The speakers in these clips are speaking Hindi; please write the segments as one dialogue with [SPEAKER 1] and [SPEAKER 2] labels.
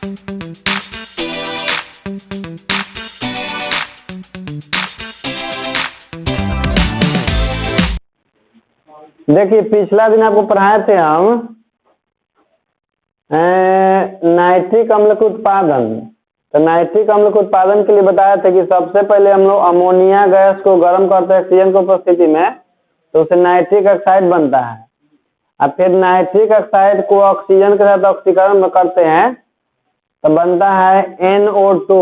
[SPEAKER 1] देखिए पिछला दिन आपको पढ़ाए थे हम नाइट्रिक अम्ल के उत्पादन। तो नाइट्रिक अम्ल के उत्पादन के लिए बताया था कि सबसे पहले हम लोग अमोनिया गैस को गर्म करते हैं ऑक्सीजन की उपस्थिति में, तो उससे नाइट्रिक ऑक्साइड बनता है। और फिर नाइट्रिक ऑक्साइड को ऑक्सीजन के साथ ऑक्सीकरण करते हैं तो बनता है NO2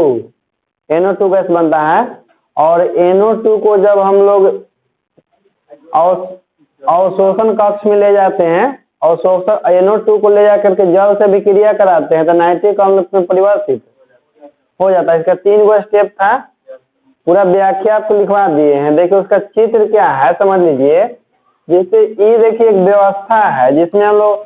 [SPEAKER 1] गैस बनता है। और NO2 को जब हम लोग अवशोषण कक्ष में ले जाते हैं, अवशोषण NO2 को ले जाकर के जल से विक्रिया कराते हैं तो नाइट्रिक अम्ल में परिवर्तित हो जाता है। इसका 3 गो स्टेप था, पूरा व्याख्या आपको लिखवा दिए हैं। देखिए उसका चित्र क्या है समझ लीजिए। जैसे ये देखिए एक व्यवस्था है जिसमें हम लोग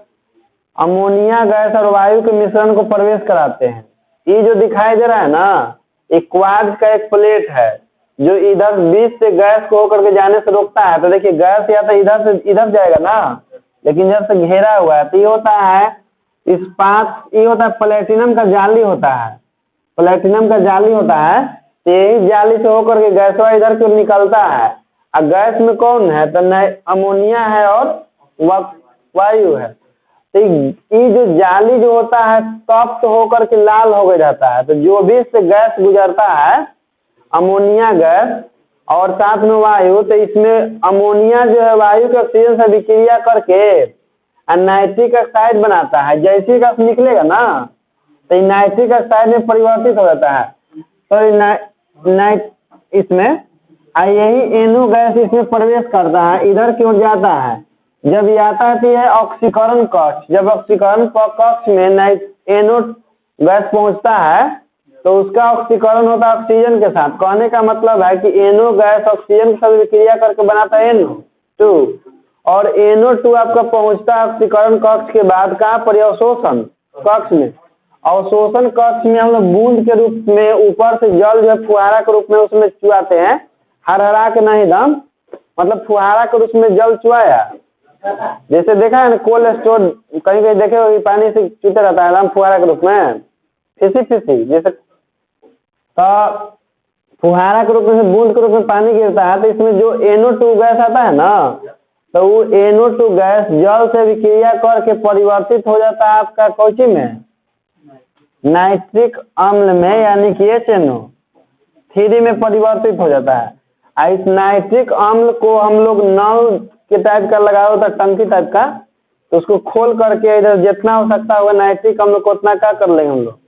[SPEAKER 1] अमोनिया गैस और वायु के मिश्रण को प्रवेश कराते हैं। ये जो दिखाई दे रहा है ना, एक क्वार्ट्ज का एक प्लेट है जो इधर बीच से गैस को होकर के जाने से रोकता है। तो देखिए गैस या तो इधर से इधर जाएगा ना, लेकिन इधर से घेरा हुआ है। तो ये होता है इस्पात, ये होता है प्लेटिनम का जाली होता है, प्लेटिनम का जाली होता है। तो यही जाली से होकर के गैस इधर की ओर निकलता है। और गैस में कौन है तो अमोनिया है और वायु है। तो ये जो जाली जो होता है तप्त होकर के लाल हो गया जाता है। तो जो भी से गैस गुजरता है अमोनिया गैस और साथ में वायु, तो इसमें अमोनिया जो है वायु के ऑक्सीजन से विक्रिया करके नाइट्रिक ऑक्साइड बनाता है। जैसे गैस निकलेगा ना तो नाइट्रिक ऑक्साइड में परिवर्तित हो जाता है। तो इसमें यही NO गैस इसमें प्रवेश करता है, इधर की ओर जाता है। जब ये आता है तो यह ऑक्सीकरण कक्ष, जब ऑक्सीकरण कक्ष में NO गैस पहुंचता है तो उसका ऑक्सीकरण होता है ऑक्सीजन के साथ। कहने का मतलब है कि NO गैस ऑक्सीजन के साथ विक्रिया करके बनाता है NO2, और NO2 आपका पहुंचता है ऑक्सीकरण कक्ष के बाद का परिअवशोषण कक्ष में। अवशोषण कक्ष में हम लोग बूंद के रूप में ऊपर से जल जो है फुहारा के रूप में उसमें चुआते हैं, हरा के नहीं दम, मतलब फुहारा के रूप में जल चुआया। जैसे देखा है ना कोल्ड स्टोर कहीं कहीं देखे हो पानी से चूते रहता है एकदम फुहारा के रूप में, फिसी जैसे। तो फुहारा के रूप में बूंद के रूप में पानी गिरता है। तो इसमें जो NO2 गैस आता है ना, तो वो NO2 गैस जल से विक्रिया करके परिवर्तित हो जाता है आपका कौची में, नाइट्रिक अम्ल में, यानी कि HNO3 में परिवर्तित हो जाता है। इस नाइट्रिक अम्ल को हम लोग नल के टाइप का लगाया होता है, टंकी टाइप का, तो उसको खोल करके इधर जितना हो सकता होगा नाइट्रिक अम्ल को उतना क्या कर लेंगे हम लोग,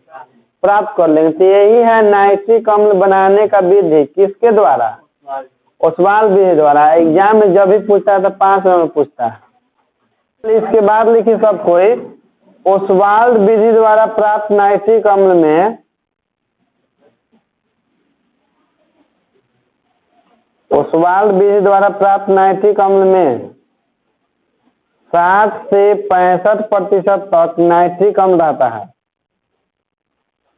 [SPEAKER 1] प्राप्त कर लेंगे। तो यही है नाइट्रिक अम्ल बनाने का विधि। किसके द्वारा, ओसवाल्ड विधि द्वारा। एग्जाम में जब भी पूछता है तो 5 में पूछता है। इसके बाद लिखिए सब कोई, ओसवाल्ड विधि द्वारा प्राप्त नाइट्रिक अम्ल में ओसवाल्ड विधि द्वारा प्राप्त नाइट्रिक अम्ल में 60 से 65% तक नाइट्रिक अम्ल रहता है।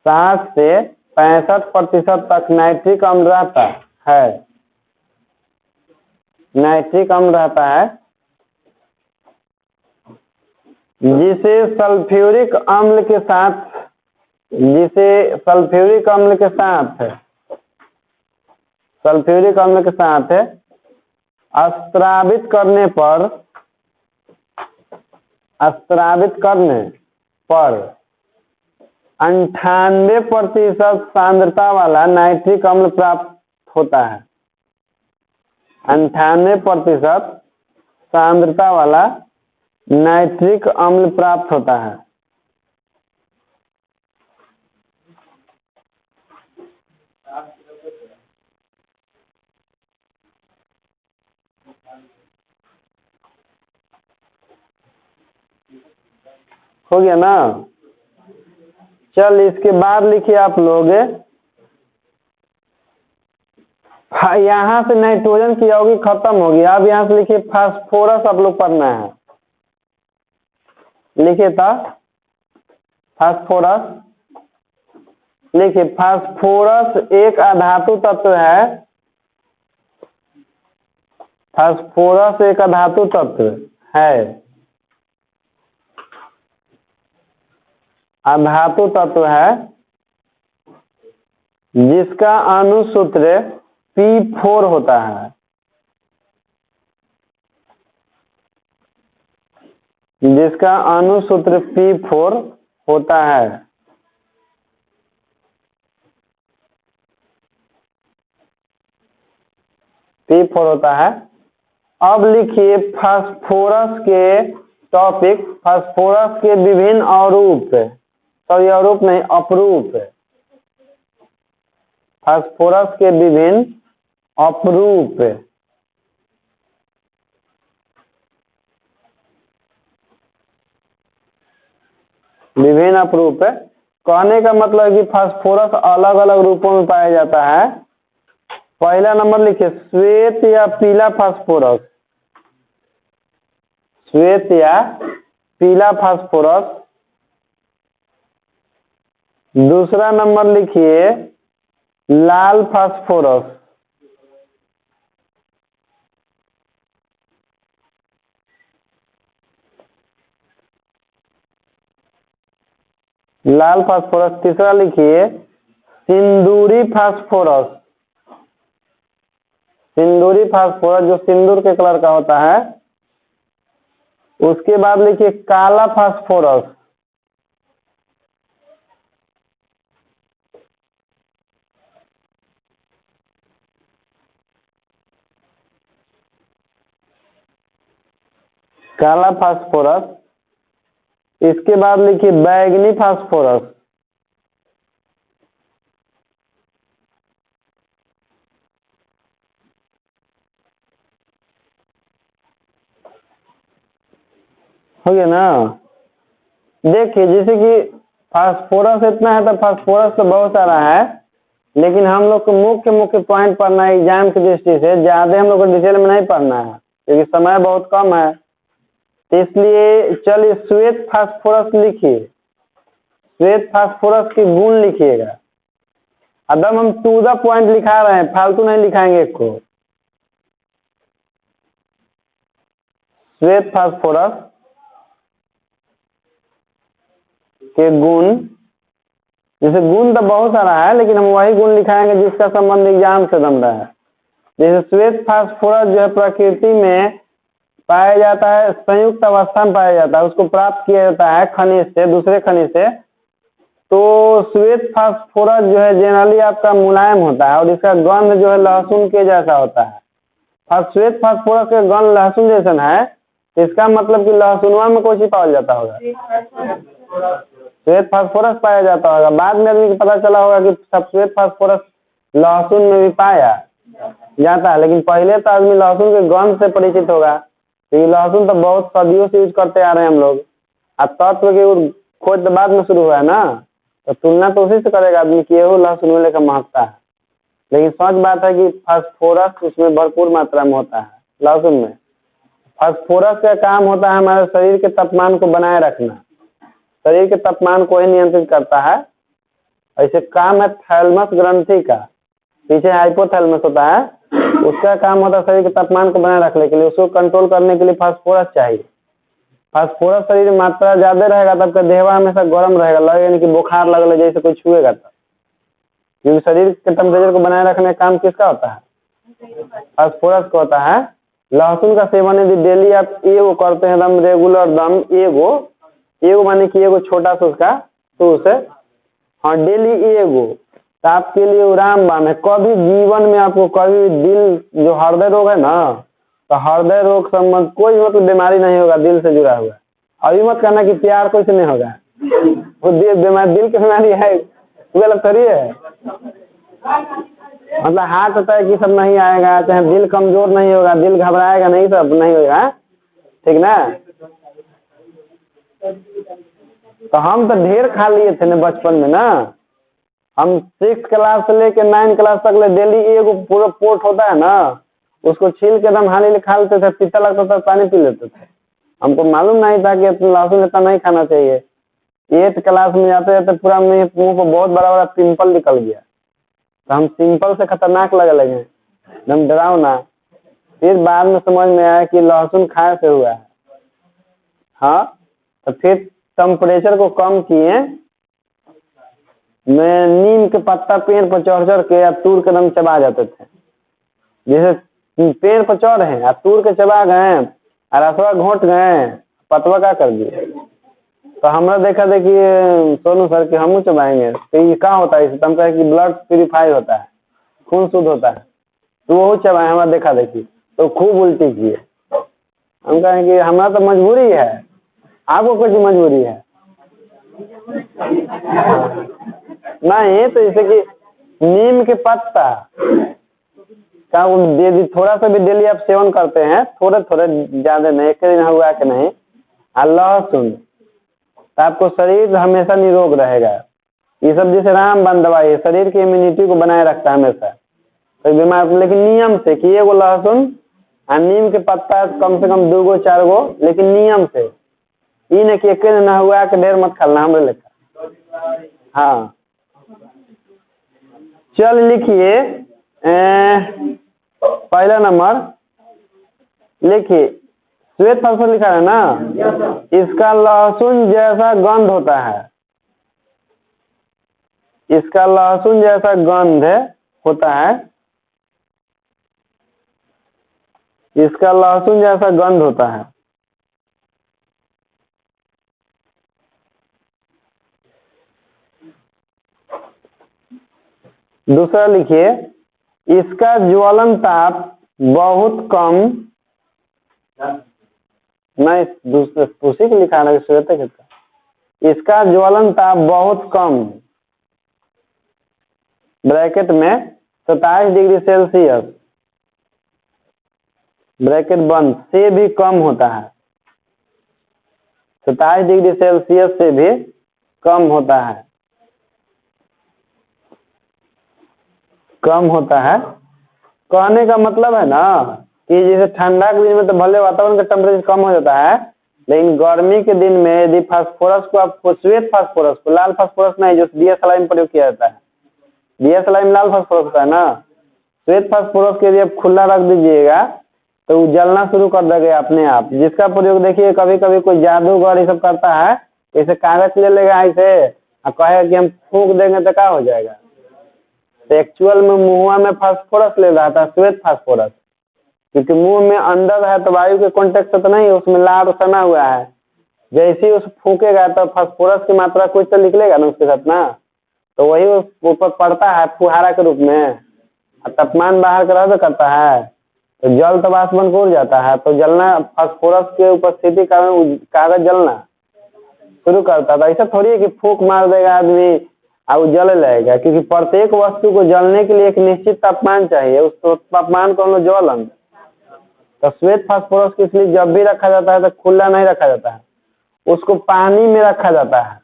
[SPEAKER 1] 60 से 65% तक नाइट्रिक अम्ल रहता है, नाइट्रिक अम्ल रहता है, जिसे सल्फ्यूरिक अम्ल के साथ स्त्रावित करने पर 98% सांद्रता वाला नाइट्रिक अम्ल प्राप्त होता है। 98% सांद्रता वाला नाइट्रिक अम्ल प्राप्त होता है। हो गया ना। चल इसके बाद लिखिए आप लोग, यहाँ से नाइट्रोजन की यौगिक खत्म होगी। अब यहाँ से लिखिए फास्फोरस आप लोग पढ़ना है। लिखिए था फास्फोरस, लिखिए फास्फोरस एक अधातु तत्व है। फास्फोरस एक अधातु तत्व है अधातु तत्व है जिसका अणुसूत्र P4 होता है, जिसका अणुसूत्र P4 होता है। P4 होता है। अब लिखिए फास्फोरस के टॉपिक, फास्फोरस के विभिन्न अवरूप, सॉरी अवरूप नहीं अपरूप, फास्फोरस के विभिन्न अपरूप। विभिन्न अपरूप कहने का मतलब है कि फास्फोरस अलग अलग रूपों में पाया जाता है। पहला नंबर लिखिए श्वेत या पीला फास्फोरस, श्वेत या पीला फास्फोरस। दूसरा नंबर लिखिए लाल फास्फोरस, लाल फास्फोरस। तीसरा लिखिए सिंदूरी फास्फोरस, सिंदूरी फास्फोरस जो सिंदूर के कलर का होता है। उसके बाद लिखिए काला फास्फोरस, काला फास्फोरस। इसके बाद लिखिए बैंगनी फास्फोरस, हो गया ना। देखिए जैसे कि फास्फोरस इतना है तो फास्फोरस तो बहुत सारा है, लेकिन हम लोग को मुख्य मुख्य पॉइंट पढ़ना है एग्जाम की दृष्टि से, ज्यादा हम लोग को डिटेल में नहीं पढ़ना है क्योंकि समय बहुत कम है। इसलिए चलिए श्वेत फास्फोरस लिखिए, श्वेत फास्फोरस के गुण लिखिएगा। एकदम हम टू द पॉइंट लिखा रहे हैं, फालतू नहीं लिखाएंगे एक को। श्वेत फास्फोरस के गुण, जैसे गुण तो बहुत सारा है लेकिन हम वही गुण लिखाएंगे जिसका संबंध एग्जाम से बन रहा है। जैसे श्वेत फास्फोरस जो है प्रकृति में पाया जाता है, संयुक्त अवस्था में पाया जाता है, उसको प्राप्त किया जाता है खनिज से, दूसरे खनिज से। तो श्वेत फास्फोरस जो है जनरली आपका मुलायम होता है और इसका गंध जो है लहसुन के जैसा होता है। श्वेत फास्फोरस का गंध लहसुन जैसा है, इसका मतलब कि लहसुनवा में कोई चीज पाया जाता होगा, श्वेत फास्फोरस पाया जाता होगा। बाद में आदमी को पता चला होगा कि सब श्वेत फास्फोरस लहसुन में भी पाया जाता है, लेकिन पहले तो आदमी लहसुन के गंध से परिचित होगा क्योंकि लहसुन तो बहुत सदियों से यूज करते आ रहे हैं हम लोग। अब तत्व की खोज तो बाद में शुरू हुआ है ना, तो तुलना तो उसी से करेगा आदमी कि ये लहसुन में लेकर महकता है। लेकिन सच बात है कि फास्फोरस उसमें भरपूर मात्रा में होता है लहसुन में। फास्फोरस का काम होता है हमारे शरीर के तापमान को बनाए रखना, शरीर के तापमान को ही नियंत्रित करता है। ऐसे काम है थैलमस ग्रंथि का, पीछे हाइपोथैलेमस होता है, उसका काम होता है शरीर के तापमान को बनाए रखने के लिए। उसको कंट्रोल करने के लिए फास्फोरस चाहिए। फास्फोरस शरीर में मात्रा ज्यादा रहेगा तब का देहवा हमेशा गर्म रहेगा, लगेगा कि बुखार लगल जैसे कोई छुएगा तब, क्योंकि शरीर के टेम्परेचर को बनाए रखने का काम किसका होता है, फास्फोरस का होता है। लहसुन का सेवन यदि डेली आप एगो करते हैं दम रेगुलर दम एगो माने कि एगो छोटा सा उसका तो उसे हाँ डेली एगो, तो आपके लिए रामबाण है। कभी जीवन में आपको कभी दिल जो हृदय रोग है ना, तो हृदय रोग संबंध कोई मतलब बीमारी नहीं होगा दिल से जुड़ा हुआ। अभी मत कहना कि प्यार कुछ नहीं होगा, वो बीमारी दिल की बीमारी है, गलत थोड़ी है। मतलब हार्ट अटैक ये सब नहीं आएगा, चाहे दिल कमजोर नहीं होगा, दिल घबराएगा नहीं, सब नहीं होगा, ठीक ना। तो हम तो ढेर खा लिए थे ना बचपन में ना, हम 6 क्लास से लेके 9 क्लास तक ले डेली एगो पूरा पोर्ट होता है ना, उसको छील के एकदम हाली खा लेते थे, पीता लगता था पानी पी लेते थे। हमको मालूम नहीं था कि लहसुन इतना नहीं खाना चाहिए। 8 क्लास में जाते जाते पूरा मुँह को बहुत बड़ा बड़ा पिंपल निकल गया, तो हम सिंपल से खतरनाक लगे लगे एकदम डरावना। फिर बाद में समझ में आया कि लहसुन खाए से हुआ है। हाँ, तो फिर टेम्परेचर को कम किए, में नीम के पत्ता पेड़ पर चढ़ चढ़ के या तूर कदम चबा जाते थे। जैसे पेड़ पर चढ़ रहे हैं, तूर के चबा गए, रसवा घोट गए, पतवा क्या कर दिए। तो हमरा देखा देखी सोनू सर कि हम चबाएंगे तो ये क्या होता है, इससे हम कहे कि ब्लड प्यूरिफाई होता है, खून शुद्ध होता है, तो वो चबाए। हमारा देखा देखी तो खूब उल्टी किए। हम कहें कि हमारा तो मजबूरी है, आपको कुछ मजबूरी है नहीं। तो जैसे कि नीम के पत्ता का यदि थोड़ा सा भी डेली आप सेवन करते हैं, थोड़े थोड़े, ज्यादा नहीं, एक दिन हुआ कि नहीं, लहसुन, तो आपको शरीर हमेशा निरोग रहेगा। ये सब जैसे रामबाण दवाई है, शरीर की इम्यूनिटी को बनाए रखता है हमेशा। तो बीमार, लेकिन नियम से कि एगो लहसुन और नीम के पत्ता कम से कम 2 गो 4 गो, लेकिन नियम से। ये नहीं कि एक दिन ना हुआ कि ढेर मत खाना हमरे लेकर। हाँ, चल लिखिए पहला नंबर लिखिए, श्वेत फास्फोरस लिखा है ना, इसका लहसुन जैसा गंध होता है, इसका लहसुन जैसा गंध होता है, इसका लहसुन जैसा गंध होता है। दूसरा लिखिए, इसका ज्वलन ताप बहुत कम, नहीं दूसरे उसी को लिखा है श्वेत के, इसका ज्वलन ताप बहुत कम, ब्रैकेट में 27 डिग्री सेल्सियस, ब्रैकेट बंद, से भी कम होता है। 27 डिग्री सेल्सियस से भी कम होता है, कम होता है। कहने का मतलब है ना कि जैसे ठंडा के दिन में तो भले वातावरण का टेम्परेचर कम हो जाता है, लेकिन गर्मी के दिन में यदि फास्फोरस को आपको, श्वेत फास्फोरस को, लाल फास्फोरस नहीं जो दिया सलाई में प्रयोग किया जाता है, दिया सलाई में लाल फास्फोरस होता है ना, श्वेत फास्फोरस के यदि आप खुला रख दीजिएगा तो वो जलना शुरू कर देगा अपने आप। जिसका प्रयोग देखिए कभी कभी कोई जादूगर ये सब करता है, जैसे कागज ले लेगा ऐसे और कहेगा कि हम फूंक देंगे तो क्या हो जाएगा। तो एक्चुअल में मुंह में फास्फोरस ले रहा था, श्वेत फास्फोरस, क्योंकि मुंह में अंदर है तो वायु के कॉन्टेक्ट से तो नहीं, उसमें लार सना हुआ है। जैसे ही उस फूकेगा तो फास्फोरस की मात्रा कुछ तो निकलेगा ना उसके साथ ना, तो वही उस ऊपर पड़ता है फुहारा के रूप में, तापमान बाहर का रद्द करता है, तो जल तो वाष्पन को उड़ जाता है, तो जलना, फास्फोरस के उपस्थिति के कारण कागज जलना शुरू करता था। ऐसा थोड़ी है कि फूंक मार देगा आदमी और जल लगेगा, क्योंकि प्रत्येक वस्तु को जलने के लिए एक निश्चित तापमान चाहिए, उस तापमान को हम लोग ज्वलन। तो श्वेत फास्फोरस को इसलिए जब भी रखा जाता है तो खुला नहीं रखा जाता है, उसको पानी में रखा जाता है,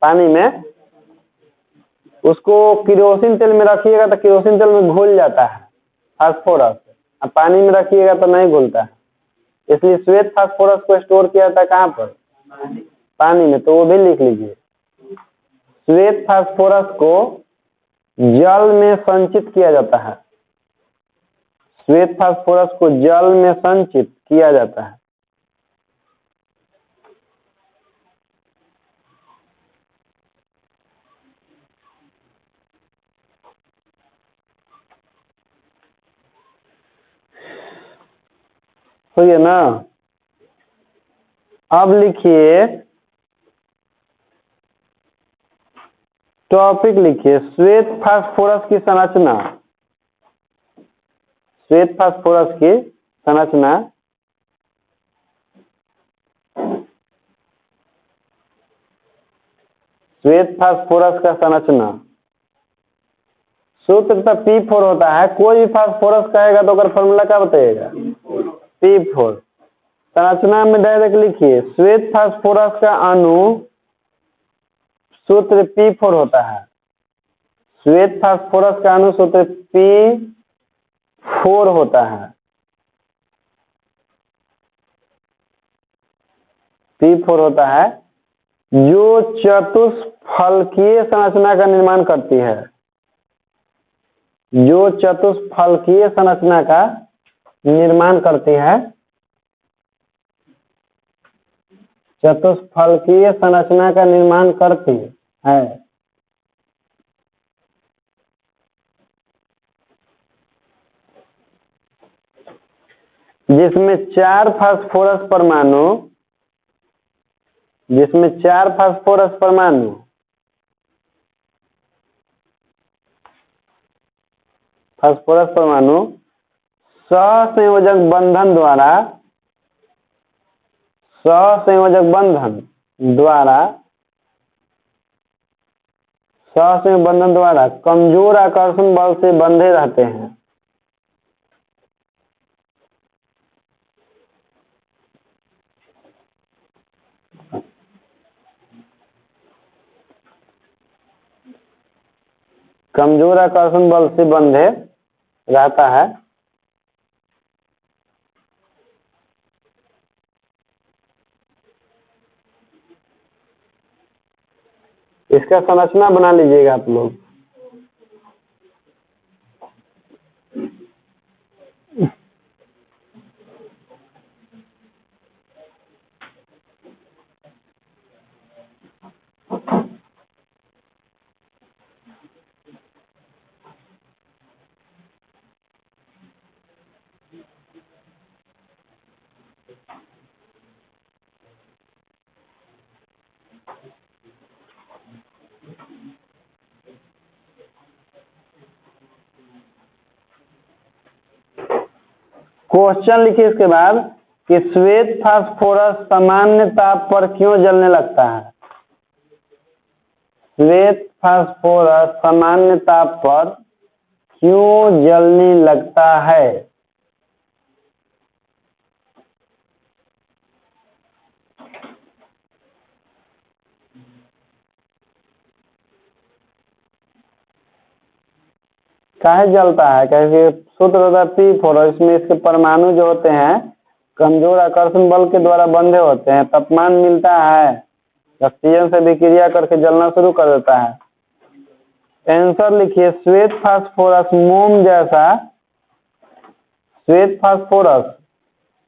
[SPEAKER 1] पानी में उसको केरोसिन तेल में रखिएगा तो केरोसिन तेल में घुल जाता है फास्फोरस, अब पानी में रखिएगा तो नहीं घुलता है। इसलिए श्वेत फास्फोरस को स्टोर किया जाता है कहाँ पर, पानी में। तो वो भी लिख लीजिए, श्वेत फास्फोरस को जल में संचित किया जाता है, श्वेत फास्फोरस को जल में संचित किया जाता है। तो ये ना, अब लिखिए टॉपिक, लिखिए श्वेत फास्फोरस की संरचना, श्वेत फास्फोरस की संरचना, श्वेत फास्फोरस का संरचना। सूत्र तो P4 होता है, कोई भी फास्फोरस कहेगा तो अगर फॉर्मूला क्या बताइएगा, P4। संरचना में डायरेक्ट लिखिए, श्वेत फास्फोरस का अणु सूत्र P4 होता है, श्वेत फास्फोरस का अणु सूत्र P4 होता है, P4 होता है, जो चतुष्फलकीय संरचना का निर्माण करती है, जो चतुष्फलकीय संरचना का निर्माण करती है, चतुष्फलकीय संरचना का निर्माण करती है। जिसमें 4 फास्फोरस परमाणु सहसंयोजक बंधन द्वारा कमजोर आकर्षण बल से बंधे रहते हैं। कमजोर आकर्षण बल से बंधे रहता है। इसका संरचना बना लीजिएगा आप लोग। क्वेश्चन लिखिए इसके बाद कि श्वेत फास्फोरस सामान्य ताप पर क्यों जलने लगता है। श्वेत फास्फोरस सामान्य ताप पर क्यों जलने लगता है। काहे जलता है? क्योंकि सूत्र होता है P4 और इसमें इसके परमाणु जो होते हैं कमजोर आकर्षण बल के द्वारा बंधे होते हैं। तापमान मिलता है, ऑक्सीजन से विक्रिया करके जलना शुरू कर देता है। आंसर लिखिए, श्वेत फास्फोरस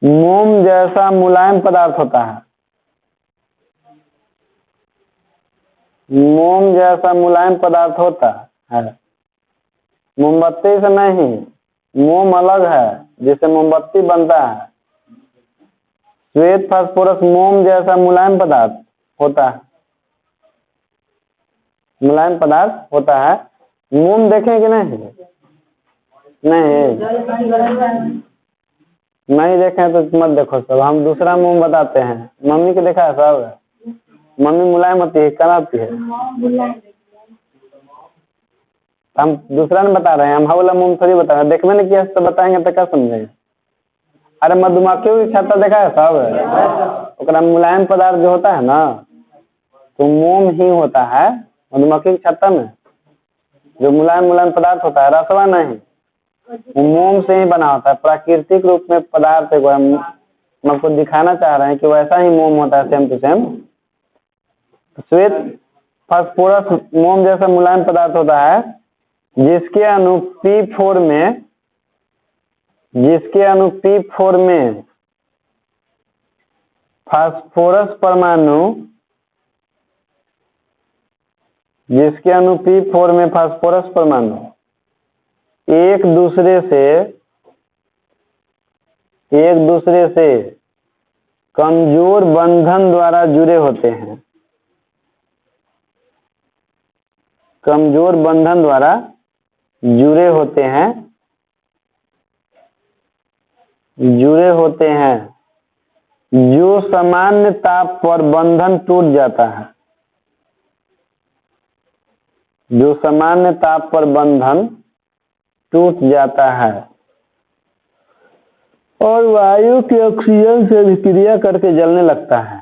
[SPEAKER 1] मोम जैसा मुलायम पदार्थ होता है। मोम जैसा मुलायम पदार्थ होता है। मोमबत्ती से नहीं, मोम अलग है जिससे मोमबत्ती बनता है। श्वेत फास्फोरस मोम जैसा मुलायम पदार्थ होता है। मोम देखें कि नहीं देखें तो मत देखो सब। हम दूसरा मोम बताते हैं। मम्मी को देखा है सब? मम्मी मुलायम होती है, कराती है। हम दूसरा नहीं बता रहे हैं, हम वाला मोम थोड़ी बता रहे हैं। देखने नहीं किया तो बताएंगे तो क्या समझेंगे। अरे मधुमक्खियों की छत्ता देखा है सब? ओकरा मुलायम पदार्थ जो होता है ना तो मोम ही होता है। मधुमक्खी की छत्ता में जो मुलायम पदार्थ होता है, रसवा नहीं, वो मोम से ही बना होता है। प्राकृतिक रूप में पदार्थ है। हम आपको दिखाना चाह रहे हैं कि वैसा ही मोम होता है, सेम टू सेम। श्वेत फास्फोरस मोम जैसा मुलायम पदार्थ होता है जिसके अणु P4 में फास्फोरस परमाणु एक दूसरे से कमजोर बंधन द्वारा जुड़े होते हैं। जो सामान्य ताप पर बंधन टूट जाता है। और वायु के ऑक्सीजन से विक्रिया करके जलने लगता है।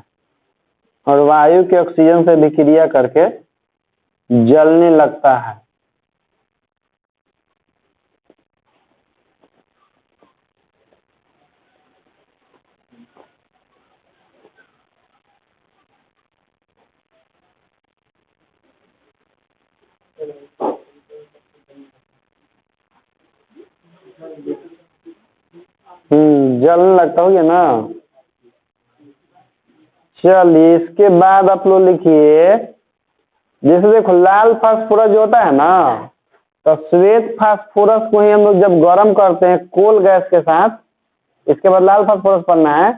[SPEAKER 1] जलने लगता होगा ना। चलिए इसके बाद आप लोग लिखिए, जैसे देखो लाल फास्फोरस जो होता है ना, तो श्वेत फास्फोरस को ही हम लोग जब गर्म करते हैं कोल गैस के साथ इसके बाद लाल फास्फोरस पढ़ना है।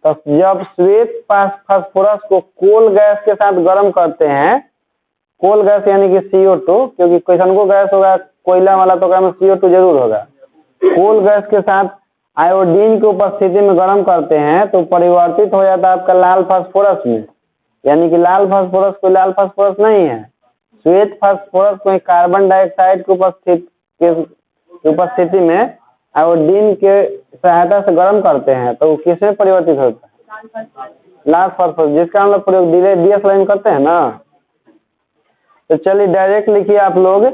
[SPEAKER 1] तो जब श्वेत फास्फोरस को कोल गैस के साथ गर्म करते हैं, कोल गैस यानी कि CO2, क्योंकि क्वेश्चन को गैस होगा कोयला वाला तो क्या CO2 जरूर होगा। कोल गैस के साथ आयोडीन की उपस्थिति में गर्म करते हैं तो परिवर्तित हो जाता है आपका लाल फास्फोरस में, यानी कि लाल फास्फोरस कोई लाल फास्फोरस नहीं है। श्वेत फास्फोरस को कार्बन डाइऑक्साइड की उपस्थिति में आयोडीन के सहायता से गर्म करते हैं तो किसमें परिवर्तित होता है? लाल फास्फोरस, जिसका हम लोग प्रयोग DS लाइन करते हैं ना। तो चलिए डायरेक्ट लिखिए आप लोग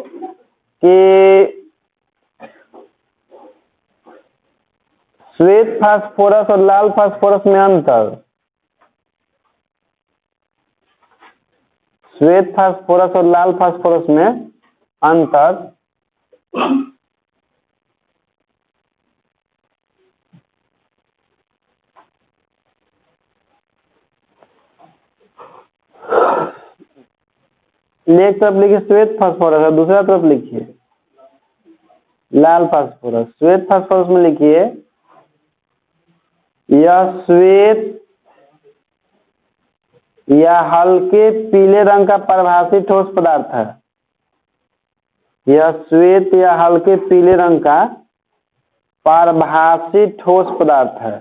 [SPEAKER 1] कि श्वेत फास्फोरस और लाल फास्फोरस में अंतर। श्वेत फास्फोरस और लाल फास्फोरस में अंतर। एक तरफ लिखिए श्वेत फास्फोरस और दूसरा तरफ लिखिए लाल फास्फोरस। श्वेत फास्फोरस में लिखिए यह श्वेत या हल्के पीले रंग का परिभाषी ठोस पदार्थ है। यह श्वेत या हल्के पीले रंग का परिभाषी ठोस पदार्थ है।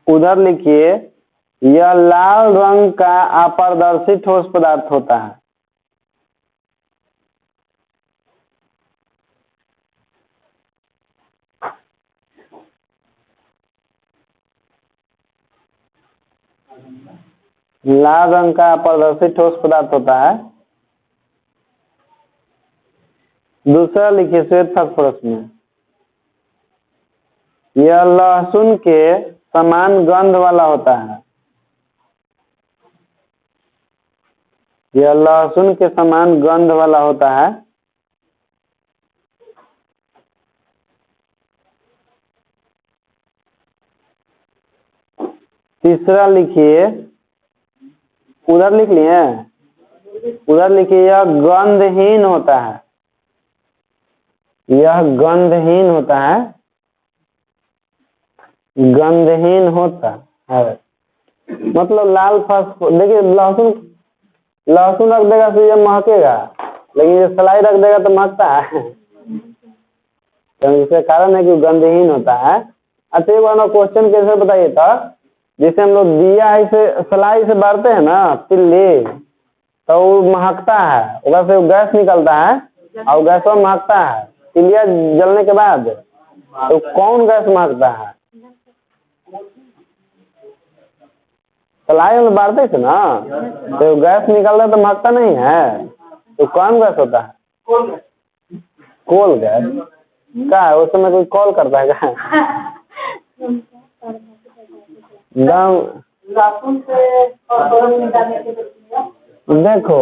[SPEAKER 1] उधर लिखिए यह लाल रंग का अपारदर्शी ठोस पदार्थ होता है। लाल रंग का अपारदर्शी ठोस पदार्थ होता है। दूसरा लिखिए श्वेत फास्फोरस में यह लहसुन के समान गंध वाला होता है। यह लहसुन के समान गंध वाला होता है। तीसरा लिखिए, उधर लिख लिए, उधर लिखिए यह गंधहीन होता है। यह गंधहीन होता है। गंधहीन होता है मतलब लाल फास्फोरस। देखिए लहसुन रख देगा तो ये महकेगा, लेकिन ये सलाई रख देगा तो महकता है। तो इसका कारण है कि गंधहीन होता है। अच्छा एक बार क्वेश्चन कैसे बताइए था, जैसे हम लोग दिया ऐसे सलाई से बारते हैं ना तिल्ली, तो वो महकता है, उधर से गैस निकलता है और गैस में महकता है तिलिया जलने के बाद। तो कौन गैस महकता है? सलाई में बारते थे ना, तो गैस निकल रहा तो महकता नहीं है। तो कौन गैस होता है? Coal gas. क्या है उस समय कोई कॉल करता है क्या? देखो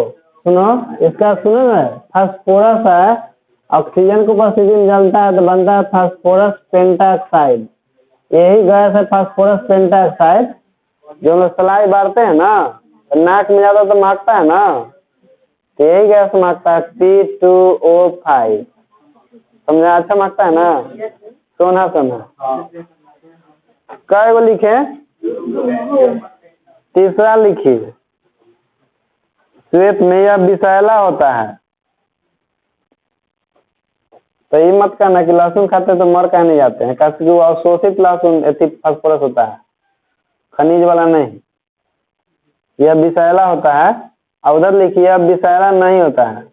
[SPEAKER 1] सुनो, इसका सुनो ना, फास्फोरस है, ऑक्सीजन की उपस्थिति में जलता है तो बनता है फास्फोरस पेंटाऑक्साइड। यही गैस है फास्फोरस पेंटाऑक्साइड। जो हम सलाई बारते हैं ना, नाक में जाता तो महकता है ना, तो यही गैस महकता है P2O5। समझा? अच्छा महकता है ना, सोना सोना। कै गो लिखे? तीसरा लिखिए श्वेत में यह विषैला होता है। तो ये मत कहना कि लहसुन खाते तो मर कहने जाते हैं, क्योंकि वो अवशोषित लहसुन फास्फोरस होता है, खनिज वाला नहीं। यह विषैला होता है। और उधर लिखिए यह विषैला नहीं होता है।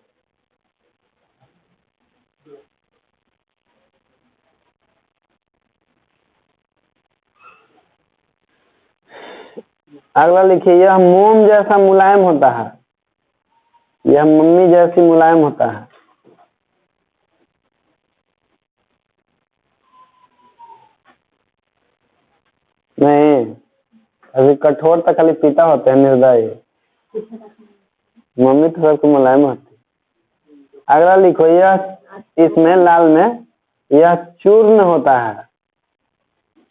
[SPEAKER 1] अगला लिखिए यह मोम जैसा मुलायम होता है। यह मम्मी जैसी मुलायम होता है। नहीं, अभी कठोर तो खाली पीता होते हैं निर्दयी। मम्मी तो सबको मुलायम होती। अगला लिखो यह, इसमें लाल में यह चूर्ण होता है।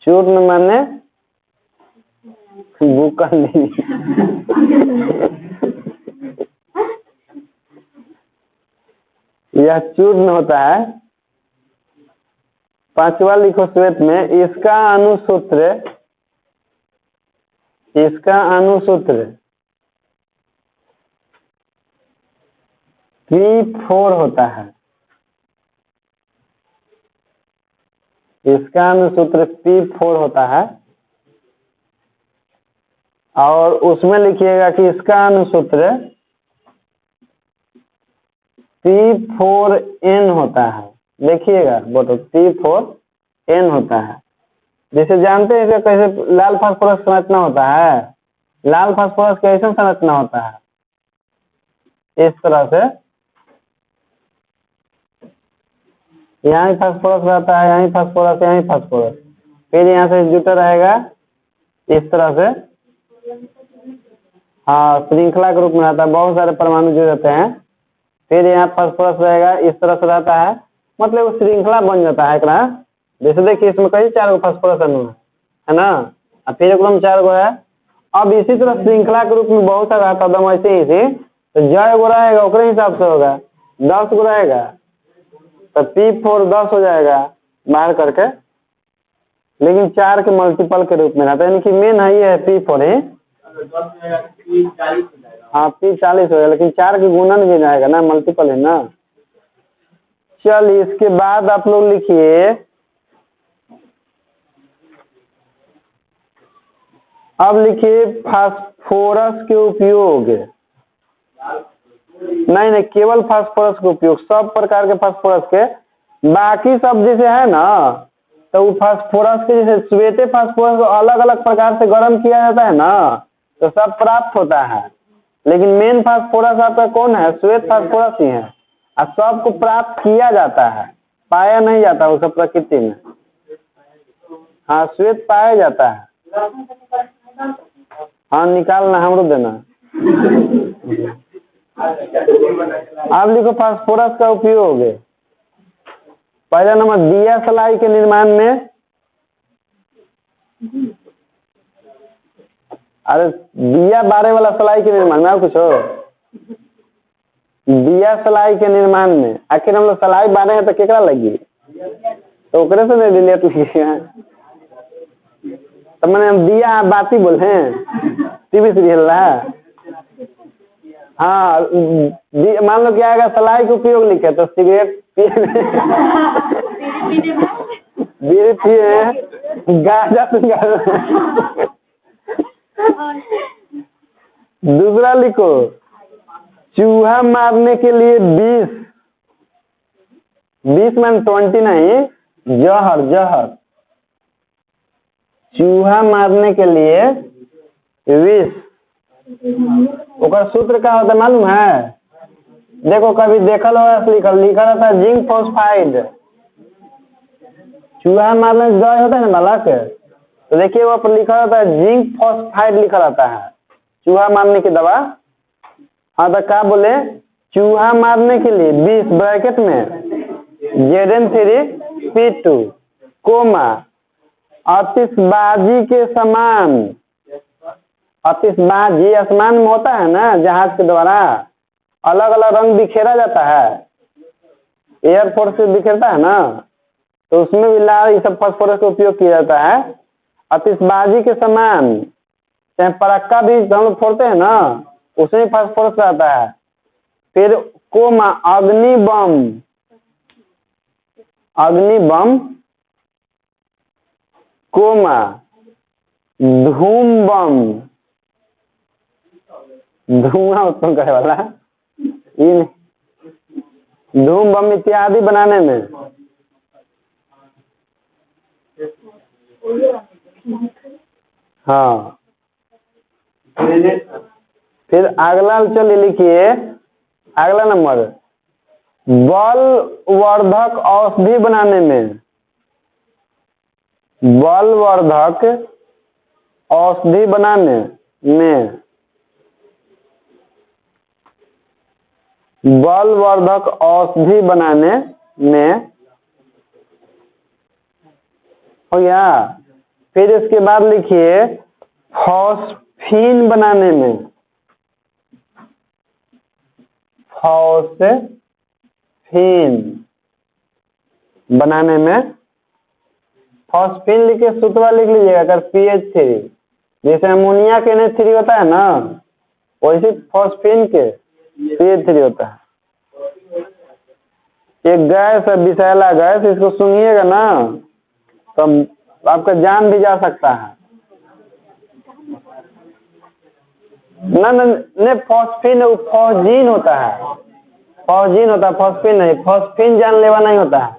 [SPEAKER 1] चूर्ण माने बुकनी। यह चूर्ण होता है। पांचवा लिखो श्वेत में, इसका अणुसूत्र P4 होता है। इसका अणुसूत्र P4 होता है। और उसमें लिखिएगा कि इसका अणुसूत्र P4N होता है। देखिएगा बोलो, P4N होता है। जैसे जानते हैं कि कैसे लाल फास्फोरस संरचना होता है, लाल फास्फोरस कैसे संरचना होता है, इस तरह से यहाँ ही फास्फोरस रहता है, यहाँ फास्फोरस, यहाँ फास्फोरस, फिर यहाँ से जुटा रहेगा इस तरह से। हाँ, श्रृंखला के रूप में रहता है, बहुत सारे परमाणु जुड़ जाते हैं, फिर यहाँ फास्फोरस रहेगा इस तरह से रहता है, मतलब वो श्रृंखला बन जाता है। जैसे देखिए इसमें कई 4 गो फास्फोरस अणु है ना, और फिर एकदम 4 गो है। अब इसी तरह श्रृंखला के रूप में बहुत सारा कदम ऐसे ही, तो जय गो रहेगा उकरे हिसाब से होगा, 10 गो रहेगा तो P4 10 हो जाएगा बाहर करके, लेकिन 4 के मल्टीपल के रूप में रहता है, यानी कि मेन है ये है P4 ही। हाँ, P40 होगा, लेकिन 4 के गुणन भी जाएगा ना, मल्टीपल है ना। चल इसके बाद आप लोग लिखिए, अब लिखिए फास्फोरस के उपयोग, नहीं केवल फास्फोरस के उपयोग, सब प्रकार के फास्फोरस के, बाकी सब जैसे है ना, तो वो फास्फोरस के जैसे श्वेत फास्फोरस को अलग अलग प्रकार से गर्म किया जाता है ना, तो सब प्राप्त होता है, लेकिन मेन फास्फोरस आपका कौन है, श्वेत फास्फोरस ही है, और सबको प्राप्त किया जाता है, पाया नहीं जाता वो सब प्रकृति में। हाँ, श्वेत पाया जाता है। हाँ, निकालना हमरो देना। आप लिखो फास्फोरस का उपयोग है। पहला नंबर, दिया सलाई के निर्माण में, अरे दिया बारे वाला सलाई के निर्माण में, कुछ हो, दिया सलाई के निर्माण में, आखिर हम लोग सलाई बारे हैं तो केकरा लगी, तो ओकरे से नहीं रिलेट लिखिए, तो मैंने हम दिया बाती बोले हैं, टीवी सीरियल रहा। हाँ, मान लो क्या आएगा, सलाई का उपयोग लिखे तो सिगरेट बीड़ी पिए, गांजा दूसरा लिखो, चूहा मारने के लिए 20 मान 20 नहीं, जहर, चूहा मारने के लिए 20, ओकर सूत्र क्या होता है मालूम है? देखो कभी देखल होगा, लिखा रहता है जिंक फॉस्फाइड, चूहा मारने से जय होता है ना बालक, तो देखिए वहाँ पर लिखा रहता है जिंक फॉस्फाइड लिखा रहता है, चूहा मारने की दवा। हाँ, तो क्या बोले, चूहा मारने के लिए 20 ब्रैकेट में Zn3P2 कोमा, आतिशबाजी के समान, आतिशबाजी आसमान में होता है ना, जहाज के द्वारा अलग अलग रंग बिखेरा जाता है, एयरफोर्स से बिखेरता है ना, तो उसमें भी लाल ये सब फास्फोरस का उपयोग किया जाता है। आतिशबाजी के समान, चाहे पटाखा भी हम लोग फोड़ते हैं ना, उसमें फास्फोरस रहता है। फिर कोमा, अग्निबम, कोमा, धूम बम, धुआं उत्पन्न करे वाला, इन धूम बम इत्यादि बनाने में। हाँ, फिर अगला चलिए लिखिए, अगला नंबर, बलवर्धक औषधि बनाने में, बलवर्धक औषधि बनाने में, बलवर्धक औषधि बनाने में हो गया। फिर इसके बाद लिखिए फॉस्फीन बनाने में, फॉस्फीन फॉस्फीन बनाने में, फॉस्फीन लिख के सूत्र लिख लीजिएगा अगर PH3, जैसे अमोनिया के NH3 होता है ना, वैसे फॉस्फीन के PH3 होता है। एक गैस है विषैला गैस, इसको सुनिएगा ना तो आपका जान भी जा सकता है। ना नहीं फॉस्फीन, वो फॉस्जीन होता है, फॉस्जीन होता है, फॉस्फीन नहीं। फॉस्फीन जानलेवा नहीं होता है,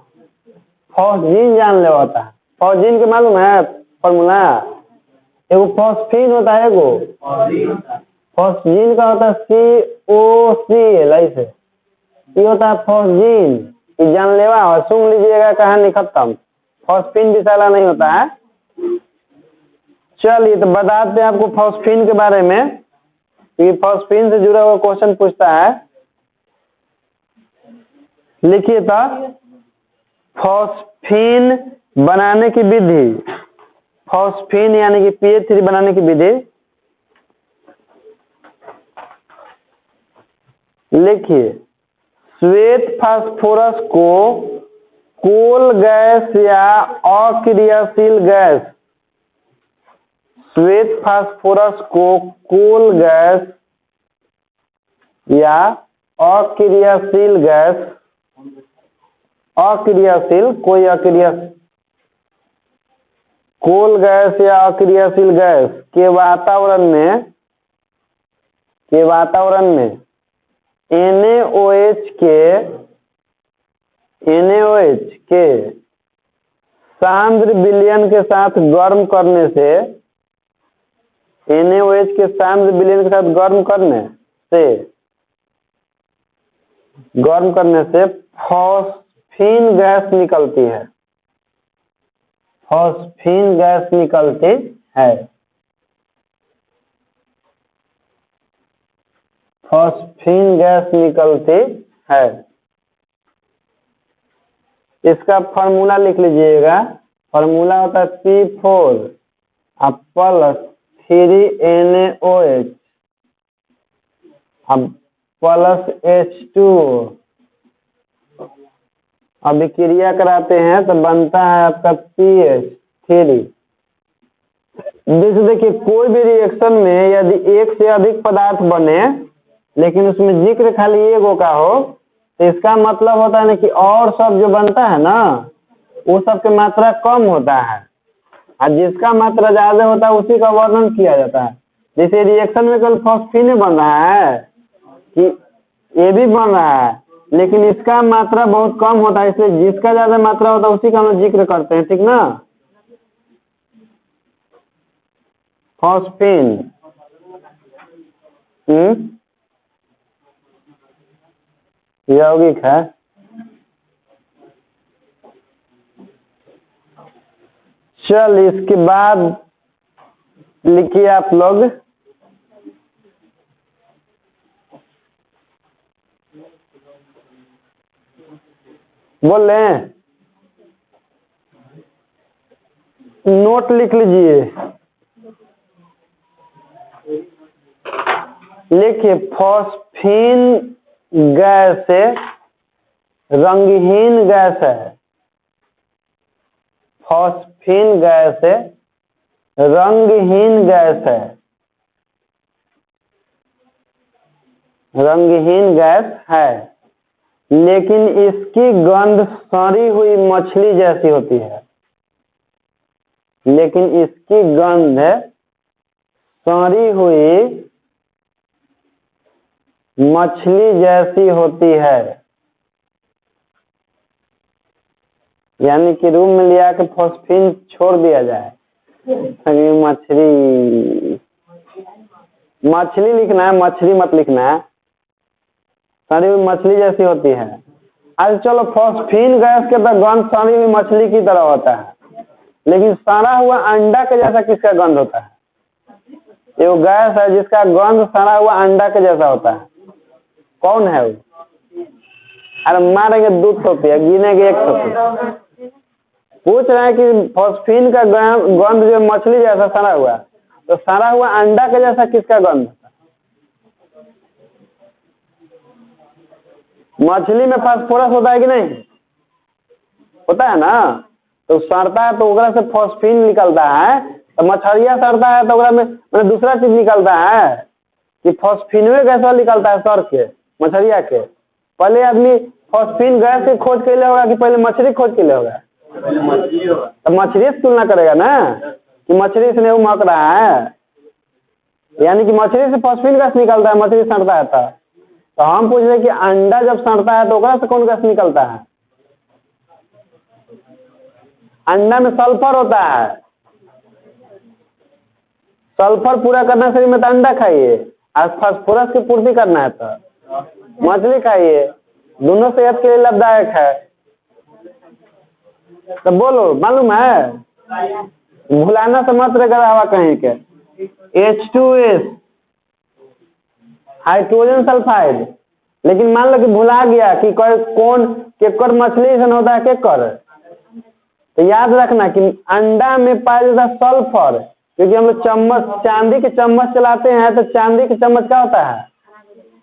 [SPEAKER 1] फॉस्जीन जानलेवा होता है। फॉस्जीन के मालूम है फॉर्मूला? एगो फॉस्फीन होता है, एगो फॉस्जीन का होता है COCl, ऐसे ये होता है फॉस्जीन, ये जानलेवा है, सुन लीजिएगा कहानी खत्म। फॉस्फीन विषैला नहीं होता है। चलिए तो बताते हैं आपको फॉस्फीन के बारे में, क्योंकि फॉस्फीन से जुड़ा हुआ क्वेश्चन पूछता है। लिखिए तो फॉस्फीन बनाने की विधि, फॉस्फीन यानी कि PH3 बनाने की विधि लिखिए। श्वेत फास्फोरस को कोल गैस या अक्रियाशील गैस, श्वेत फास्फोरस को कोल गैस या अक्रियाशील गैस, अक्रियाशील कोई अक्रियाशील कोल गैस या अक्रियाशील गैस के वातावरण में NaOH के सांद्र विलयन के साथ गर्म करने से, NaOH के सांद्र विलयन के साथ गर्म करने से फॉस्फीन गैस निकलती है, फॉस्फीन गैस निकलती है, फॉस्फीन गैस निकलती है। इसका फार्मूला लिख लीजिएगा। फार्मूला होता है C4 plus 3NaOH plus H2O। अभी क्रिया कराते हैं तो बनता है आपका PH3। जैसे देखिए कोई भी रिएक्शन में यदि एक से अधिक पदार्थ बने लेकिन उसमें जिक्र खाली एगो का हो, तो इसका मतलब होता है ना कि और सब जो बनता है ना वो सब की मात्रा कम होता है, और जिसका मात्रा ज्यादा होता है उसी का वर्णन किया जाता है। जैसे रिएक्शन में केवल फॉस्फीन बन रहा है कि ये भी बन रहा है, लेकिन इसका मात्रा बहुत कम होता है, इसलिए जिसका ज्यादा मात्रा होता है उसी का हम जिक्र करते हैं, ठीक ना। फॉस्फीन यौगिक है। चल इसके बाद लिखिए आप लोग बोल रहे हैं, नोट लिख लीजिए। लिखिए फॉस्फीन गैस रंगहीन गैस है, फॉस्फीन गैस रंगहीन गैस है, रंगहीन गैस है, लेकिन इसकी गंध सड़ी हुई मछली जैसी होती है, लेकिन इसकी गंध सड़ी हुई मछली जैसी होती है। यानी कि रूम में लिया के फॉस्फीन छोड़ दिया जाए, मछली लिखना है, मछली मत लिखना है, सड़ी हुई मछली जैसी होती है। आज चलो फॉस्फीन गैस के तो गंध सड़ी हुई मछली की तरह होता है, लेकिन सड़ा हुआ अंडा के जैसा किसका गंध होता है? ये वो गैस है जिसका गंध सड़ा हुआ अंडा के जैसा होता है। कौन है वो? अरे मारेंगे 2 थोपिया, गिनेंगे 1 थोपिया। पूछ रहे हैं कि फॉस्फीन का गंध जो मछली जैसा सड़ा हुआ, तो सड़ा हुआ अंडा के जैसा किसका गंध? मछली में फास्फोरस होता है कि नहीं, होता है ना, तो सड़ता है तो ओकरा से फॉस्फीन निकलता है, तो मछलिया सड़ता है तो ओकरा में मतलब दूसरा चीज निकलता है कि फॉस्फीनवे गैस निकलता है सड़ के मछलिया के। पहले आदमी फॉस्फीन गैस की खोज के लिए होगा कि पहले मछली खोज के लिए होगा, तो मछली से तुलना करेगा ना कि मछली से नहीं महक रहा है, यानी कि मछली से फॉस्फीन गैस निकलता है, मछली सड़ता है तो हम पूछ रहे कि अंडा जब सड़ता है तो ओकरा से कौन गैस निकलता है? अंडा में सल्फर होता है, सल्फर पूरा करना शरीर में तो अंडा खाइए, और फास्फोरस की पूर्ति करना है तो मछली खाइए, दोनों सेहत के लिए लाभदायक है। तो बोलो मालूम है, भुलाना से मत करा हुआ कहीं के। H2S हाइड्रोजन सल्फाइड, लेकिन मान लो कि भुला गया कि कौन केकर मछली से होता है केकर, तो याद रखना कि अंडा में पाया जाता है सल्फर, क्योंकि हम लोग चम्मच चांदी के चम्मच चलाते हैं तो चांदी के चम्मच क्या होता है,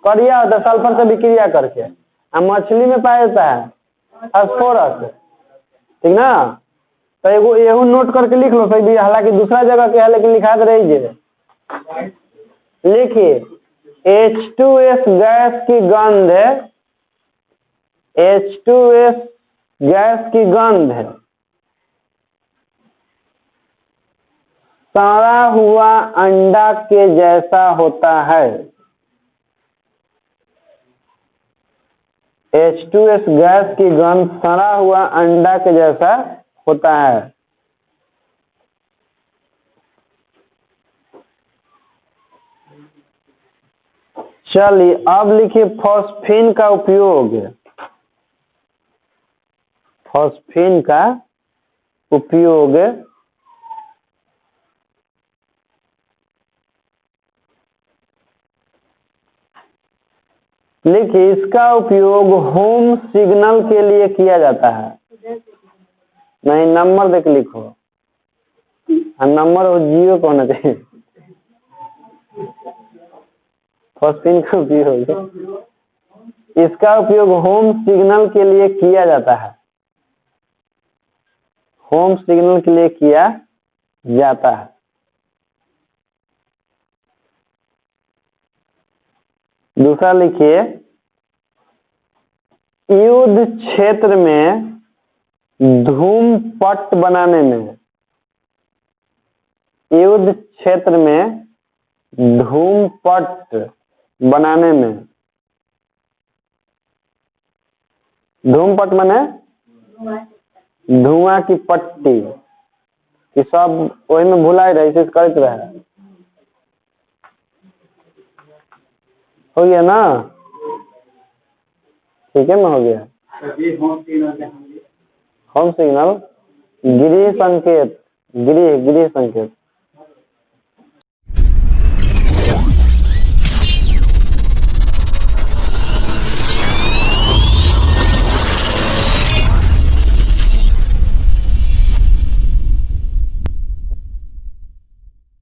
[SPEAKER 1] करिया होता है सल्फर से विक्रिया करके, और मछली में पाया जाता है फास्फोरस, ठीक ना। तो एगो नोट करके लिख लो सही, हालांकि दूसरा जगह क्या है लेकिन लिखा दे रही, लिखिए H2S गैस की गंध है, H2S गैस की गंध है सड़ा हुआ अंडा के जैसा होता है। H2S गैस की गंध सड़ा हुआ अंडा के जैसा होता है। चलिए अब लिखिए फॉस्फीन का उपयोग, फॉस्फीन का उपयोग लिखिए, इसका उपयोग होम सिग्नल के लिए किया जाता है। नहीं नंबर देख लिखो, नंबर वो जियो को होना चाहिए। फॉस्फीन का उपयोग, इसका उपयोग होम सिग्नल के लिए किया जाता है, होम सिग्नल के लिए किया जाता है। दूसरा लिखिए, युद्ध क्षेत्र में धूमपट बनाने में, युद्ध क्षेत्र में धूमपट बनाने में, धूमपट माने धुआं की पट्टी, कि सब वही में भुलाई रहे इसे करते रहे, हो गया ना, ठीक है ना, हो गया। होम सिग्नल गृह संकेत, गृह संकेत